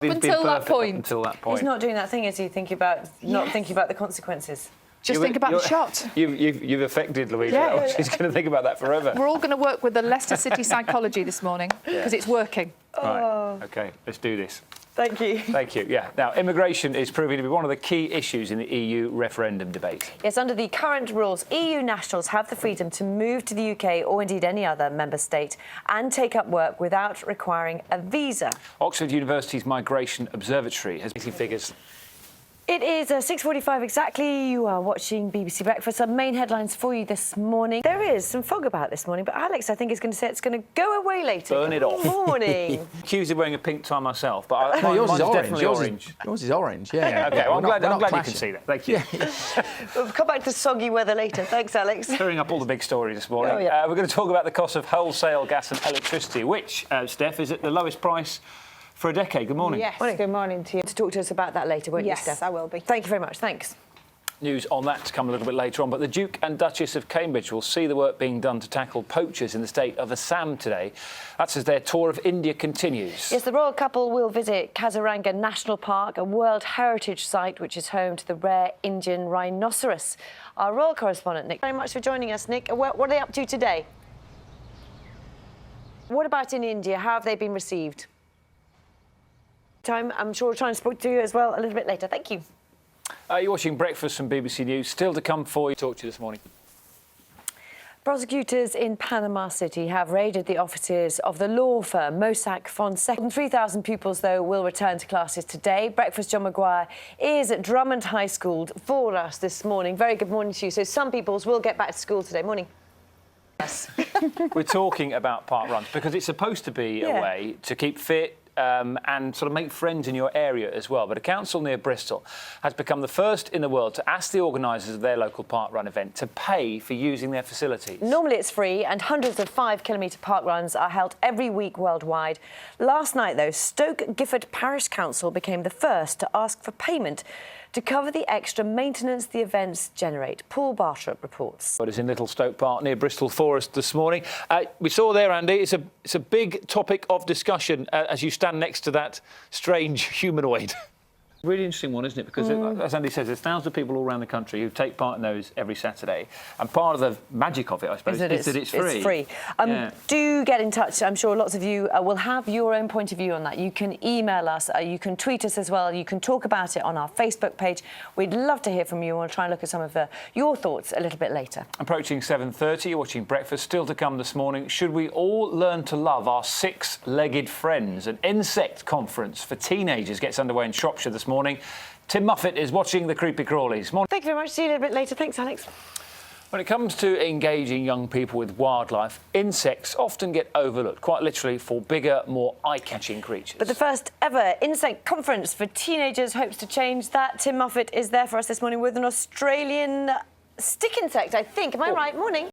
Until that point. Until that point. He's not doing that thing, is he? Thinking about not thinking about the consequences. Just think about the shot. You've affected Louise. Yeah. She's going to think about that forever. We're all going to work with the Leicester City psychology this morning because it's working. Right. OK, let's do this. Thank you. Thank you. Yeah. Now, immigration is proving to be one of the key issues in the EU referendum debate. Yes, under the current rules, EU nationals have the freedom to move to the UK or indeed any other member state and take up work without requiring a visa. Oxford University's Migration Observatory has figures. It is 6:45 exactly. You are watching BBC Breakfast. Some main headlines for you this morning. There is some fog about this morning, but Alex, I think, is going to say it's going to go away later. Burn it off. Good morning. Accused of wearing a pink tie myself, but yours is mine's orange. definitely orange. Yours is orange, yeah. OK, well, I'm glad you clashing. can see that. Thank you. We'll come back to soggy weather later. Thanks, Alex. Clearing up all the big stories this morning. Oh, yeah. We're going to talk about the cost of wholesale gas and electricity, which, Steph, is at the lowest price for a decade. Good morning. Yes, good morning to you. To talk to us about that later, won't you, Yes, Steph? I will be. Thank you very much. Thanks. News on that to come a little bit later on, but the Duke and Duchess of Cambridge will see the work being done to tackle poachers in the state of Assam today. That's as their tour of India continues. Yes, the royal couple will visit Kaziranga National Park, a World Heritage Site which is home to the rare Indian rhinoceros. Our royal correspondent, Nick, very much for joining us, Nick. What are they up to today? What about in India? How have they been received? I'm sure we'll try and speak to you as well a little bit later. Thank you. You're watching Breakfast from BBC News. Still to come for you. Talk to you this morning. Prosecutors in Panama City have raided the offices of the law firm Mossack Fonseca. 3,000 pupils, though, will return to classes today. Breakfast, John Maguire, is at Drummond High School for us this morning. Very good morning to you. So some pupils will get back to school today. Morning. Yes. We're talking about park runs because it's supposed to be a way to keep fit, and sort of make friends in your area as well. But a council near Bristol has become the first in the world to ask the organisers of their local park run event to pay for using their facilities. Normally it's free, and hundreds of 5-kilometre park runs are held every week worldwide. Last night, though, Stoke Gifford Parish Council became the first to ask for payment to cover the extra maintenance the events generate. Paul Bartrop reports. But it's in Little Stoke Park near Bristol Forest this morning. We saw there, Andy, it's a big topic of discussion as you stand next to that strange humanoid. Really interesting one, isn't it? Because, as Andy says, there's thousands of people all around the country who take part in those every Saturday. And part of the magic of it, I suppose, is that it's free. It's free. Do get in touch. I'm sure lots of you will have your own point of view on that. You can email us, you can tweet us as well, you can talk about it on our Facebook page. We'd love to hear from you. We'll try and look at some of your thoughts a little bit later. Approaching 7:30, you're watching Breakfast. Still to come this morning. Should we all learn to love our six-legged friends? An insect conference for teenagers gets underway in Shropshire this morning. Tim Muffet is watching the creepy crawlies. Morning. Thank you very much. See you a little bit later. Thanks, Alex. When it comes to engaging young people with wildlife, insects often get overlooked, quite literally, for bigger, more eye-catching creatures. But the first ever insect conference for teenagers hopes to change that. Tim Muffet is there for us this morning with an Australian stick insect, I think. Am I right? Morning.